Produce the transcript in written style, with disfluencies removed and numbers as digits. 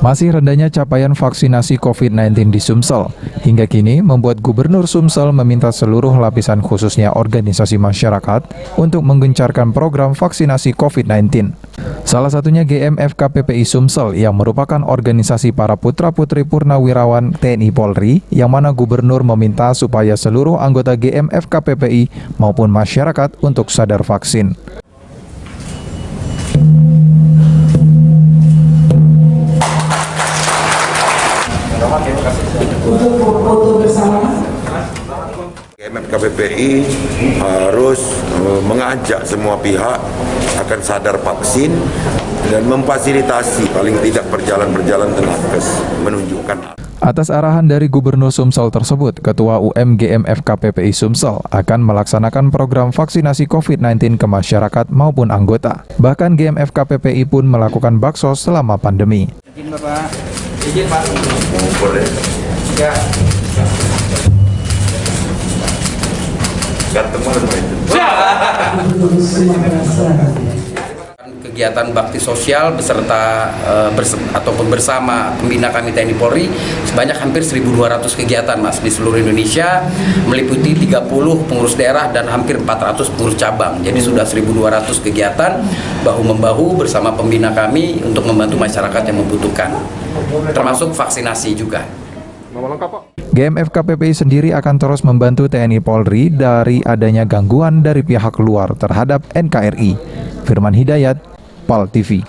Masih rendahnya capaian vaksinasi COVID-19 di Sumsel, hingga kini membuat Gubernur Sumsel meminta seluruh lapisan khususnya organisasi masyarakat untuk menggencarkan program vaksinasi COVID-19. Salah satunya GMFKPPI Sumsel yang merupakan organisasi para putra-putri purnawirawan TNI Polri, yang mana Gubernur meminta supaya seluruh anggota GMFKPPI maupun masyarakat untuk sadar vaksin. Untuk foto bersama. GMFKPPI harus mengajak semua pihak akan sadar vaksin dan memfasilitasi paling tidak perjalanan nakes menunjukkan. Atas arahan dari Gubernur Sumsel tersebut, Ketua UM GMFKPPI Sumsel akan melaksanakan program vaksinasi COVID-19 ke masyarakat maupun anggota. Bahkan GMFKPPI pun melakukan baksos selama pandemi. Izin Bapak, izin Pak. Boleh. Ya. Kegiatan bakti sosial beserta ataupun bersama pembina kami TNI Polri sebanyak hampir 1.200 kegiatan Mas di seluruh Indonesia, meliputi 30 pengurus daerah dan hampir 400 pengurus cabang. Jadi sudah 1.200 kegiatan bahu-membahu bersama pembina kami untuk membantu masyarakat yang membutuhkan, termasuk vaksinasi juga. GMFKPPI sendiri akan terus membantu TNI Polri dari adanya gangguan dari pihak luar terhadap NKRI. Firman Hidayat, PAL TV.